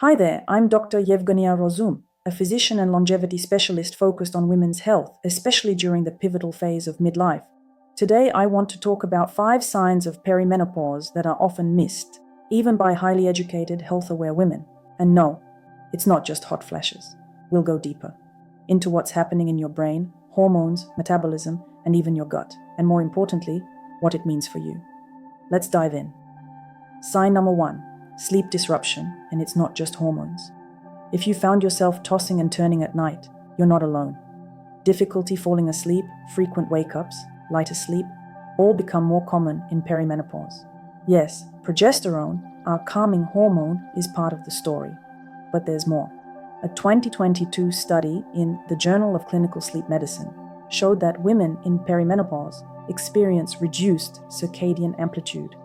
Hi there, I'm Dr. Yevgenia Rozum, a physician and longevity specialist focused on women's health, especially during the pivotal phase of midlife. Today, I want to talk about 5 signs of perimenopause that are often missed, even by highly educated, health-aware women. And no, it's not just hot flashes. We'll go deeper into what's happening in your brain, hormones, metabolism, and even your gut, and more importantly, what it means for you. Let's dive in. Sign number 1. Sleep disruption, and it's not just hormones. If you found yourself tossing and turning at night, you're not alone. Difficulty falling asleep, frequent wake-ups, lighter sleep, all become more common in perimenopause. Yes, progesterone, our calming hormone, is part of the story, but there's more. A 2022 study in the Journal of Clinical Sleep Medicine showed that women in perimenopause experience reduced circadian amplitude,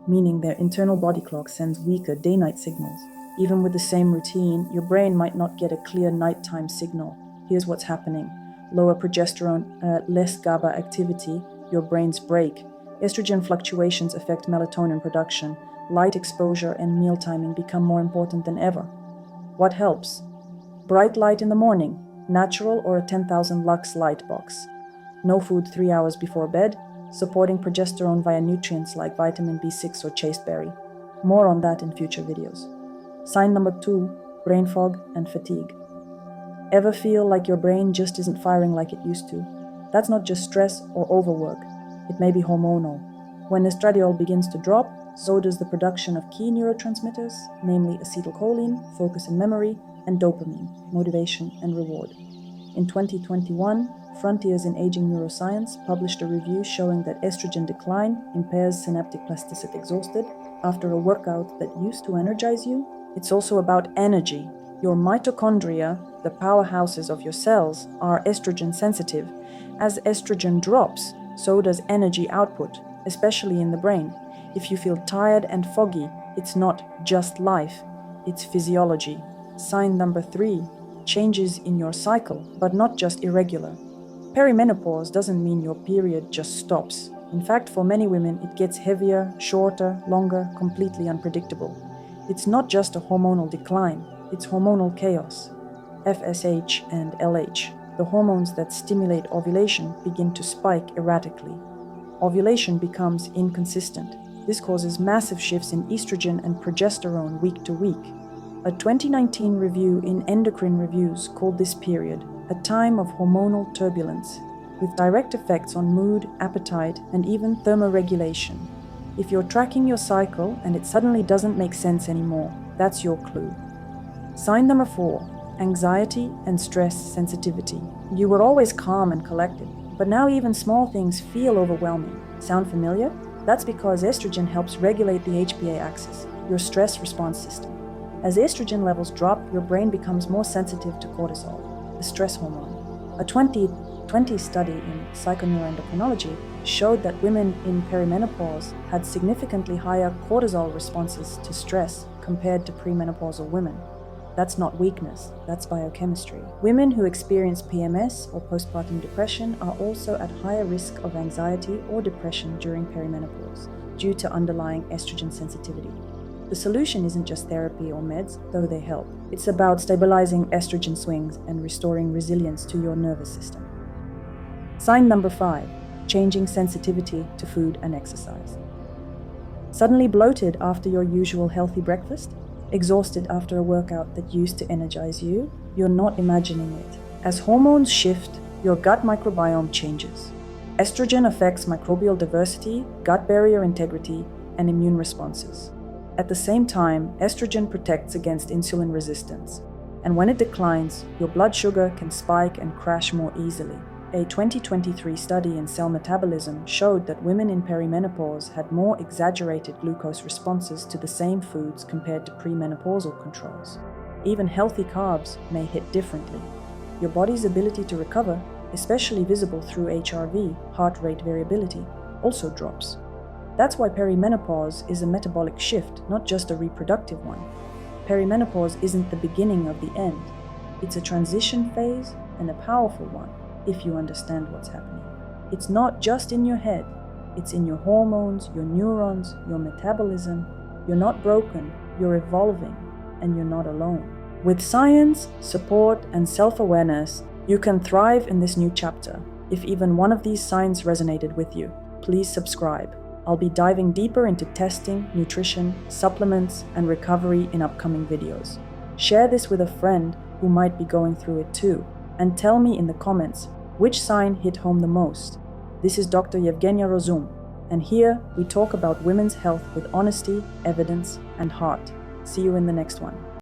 meaning their internal body clock sends weaker day-night signals. Even with the same routine, your brain might not get a clear nighttime signal. Here's what's happening. Lower progesterone, less GABA activity, your brains break. Estrogen fluctuations affect melatonin production. Light exposure and meal timing become more important than ever. What helps? Bright light in the morning, natural or a 10,000 lux light box. No food 3 hours before bed, supporting progesterone via nutrients like vitamin B6 or chasteberry. More on that in future videos. Sign number 2, brain fog and fatigue. Ever feel like your brain just isn't firing like it used to? That's not just stress or overwork. It may be hormonal. When estradiol begins to drop, so does the production of key neurotransmitters, namely acetylcholine, focus and memory, and dopamine, motivation and reward. In 2021, Frontiers in Aging Neuroscience published a review showing that estrogen decline impairs synaptic plasticity. Exhausted after a workout that used to energize you? It's also about energy. Your mitochondria, the powerhouses of your cells, are estrogen sensitive. As estrogen drops, so does energy output, especially in the brain. If you feel tired and foggy, it's not just life, it's physiology. Sign number 3, changes in your cycle, but not just irregular. Perimenopause doesn't mean your period just stops. In fact, for many women, it gets heavier, shorter, longer, completely unpredictable. It's not just a hormonal decline, it's hormonal chaos. FSH and LH, the hormones that stimulate ovulation, begin to spike erratically. Ovulation becomes inconsistent. This causes massive shifts in estrogen and progesterone week to week. A 2019 review in Endocrine Reviews called this period a time of hormonal turbulence, with direct effects on mood, appetite, and even thermoregulation. If you're tracking your cycle and it suddenly doesn't make sense anymore, that's your clue. Sign number 4, anxiety and stress sensitivity. You were always calm and collected, but now even small things feel overwhelming. Sound familiar? That's because estrogen helps regulate the HPA axis, your stress response system. As estrogen levels drop, your brain becomes more sensitive to cortisol, the stress hormone. A 2020 study in psychoneuroendocrinology showed that women in perimenopause had significantly higher cortisol responses to stress compared to premenopausal women. That's not weakness, that's biochemistry. Women who experience PMS or postpartum depression are also at higher risk of anxiety or depression during perimenopause due to underlying estrogen sensitivity. The solution isn't just therapy or meds, though they help. It's about stabilizing estrogen swings and restoring resilience to your nervous system. Sign number 5, changing sensitivity to food and exercise. Suddenly bloated after your usual healthy breakfast? Exhausted after a workout that used to energize you? You're not imagining it. As hormones shift, your gut microbiome changes. Estrogen affects microbial diversity, gut barrier integrity, and immune responses. At the same time, estrogen protects against insulin resistance, and when it declines, your blood sugar can spike and crash more easily. A 2023 study in Cell Metabolism showed that women in perimenopause had more exaggerated glucose responses to the same foods compared to premenopausal controls. Even healthy carbs may hit differently. Your body's ability to recover, especially visible through HRV, heart rate variability, also drops. That's why perimenopause is a metabolic shift, not just a reproductive one. Perimenopause isn't the beginning of the end. It's a transition phase and a powerful one, if you understand what's happening. It's not just in your head, it's in your hormones, your neurons, your metabolism. You're not broken, you're evolving. and you're not alone. With science, support, and self-awareness, you can thrive in this new chapter. If even one of these signs resonated with you, please subscribe. I'll be diving deeper into testing, nutrition, supplements, and recovery in upcoming videos. Share this with a friend who might be going through it too, and tell me in the comments which sign hit home the most. This is Dr. Yevgenia Rozum, and here we talk about women's health with honesty, evidence, and heart. See you in the next one.